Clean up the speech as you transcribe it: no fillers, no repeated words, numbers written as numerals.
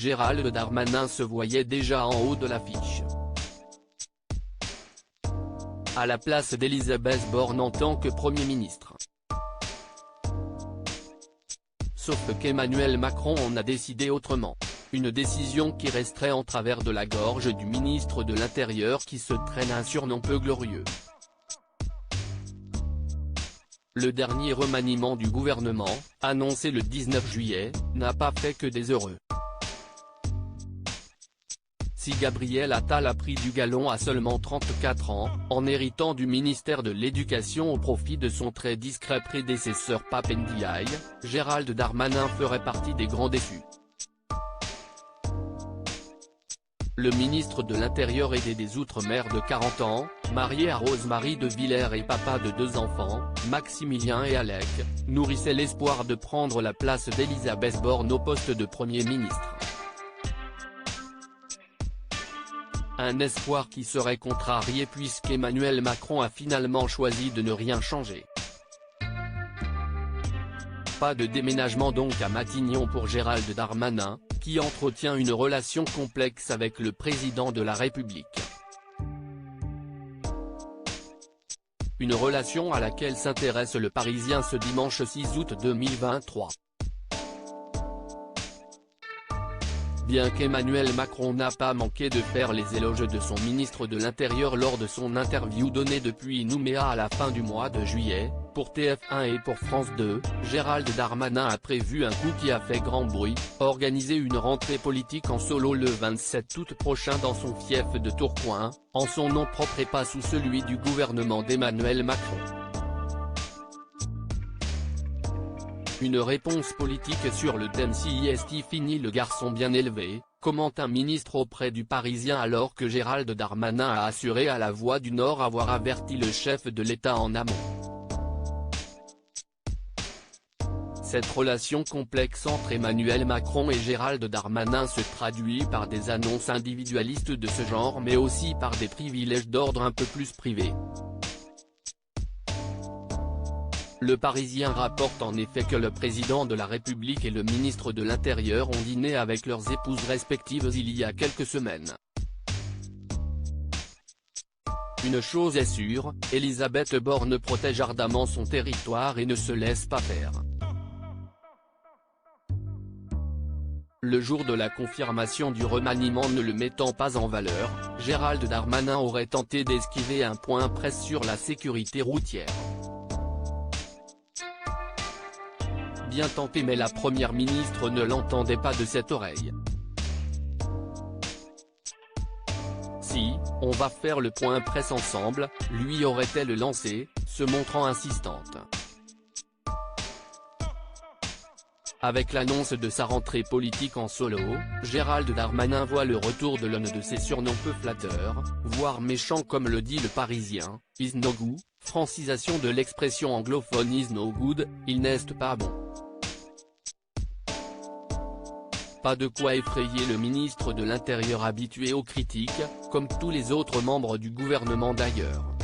Gérald Darmanin se voyait déjà en haut de l'affiche. À la place d'Elisabeth Borne en tant que Premier ministre. Sauf qu'Emmanuel Macron en a décidé autrement. Une décision qui resterait en travers de la gorge du ministre de l'Intérieur qui se traîne un surnom peu glorieux. Le dernier remaniement du gouvernement, annoncé le 19 juillet, n'a pas fait que des heureux. Si Gabriel Attal a pris du galon à seulement 34 ans, en héritant du ministère de l'Éducation au profit de son très discret prédécesseur Pape Ndiaye, Gérald Darmanin ferait partie des grands déçus. Le ministre de l'Intérieur aidé des Outre-mer de 40 ans, marié à Rose-Marie de Villers et papa de 2 enfants, Maximilien et Alec, nourrissait l'espoir de prendre la place d'Elisabeth Borne au poste de Premier ministre. Un espoir qui serait contrarié puisqu'Emmanuel Macron a finalement choisi de ne rien changer. Pas de déménagement donc à Matignon pour Gérald Darmanin, qui entretient une relation complexe avec le président de la République. Une relation à laquelle s'intéresse Le Parisien ce dimanche 6 août 2023. Bien qu'Emmanuel Macron n'a pas manqué de faire les éloges de son ministre de l'Intérieur lors de son interview donnée depuis Nouméa à la fin du mois de juillet, pour TF1 et pour France 2, Gérald Darmanin a prévu un coup qui a fait grand bruit, organiser une rentrée politique en solo le 27 août prochain dans son fief de Tourcoing, en son nom propre et pas sous celui du gouvernement d'Emmanuel Macron. Une réponse politique sur le thème si est fini le garçon bien élevé, commente un ministre auprès du Parisien alors que Gérald Darmanin a assuré à La Voix du Nord avoir averti le chef de l'État en amont. Cette relation complexe entre Emmanuel Macron et Gérald Darmanin se traduit par des annonces individualistes de ce genre mais aussi par des privilèges d'ordre un peu plus privé. Le Parisien rapporte en effet que le président de la République et le ministre de l'Intérieur ont dîné avec leurs épouses respectives il y a quelques semaines. Une chose est sûre, Elisabeth Borne protège ardemment son territoire et ne se laisse pas faire. Le jour de la confirmation du remaniement ne le mettant pas en valeur, Gérald Darmanin aurait tenté d'esquiver un point presse sur la sécurité routière. Bien tenté mais la première ministre ne l'entendait pas de cette oreille. Si, on va faire le point presse ensemble, lui aurait-elle lancé, se montrant insistante. Avec l'annonce de sa rentrée politique en solo, Gérald Darmanin voit le retour de l'un de ses surnoms peu flatteurs, voire méchants comme le dit Le Parisien, is no good, francisation de l'expression anglophone is no good, il n'est pas bon. Pas de quoi effrayer le ministre de l'Intérieur habitué aux critiques, comme tous les autres membres du gouvernement d'ailleurs.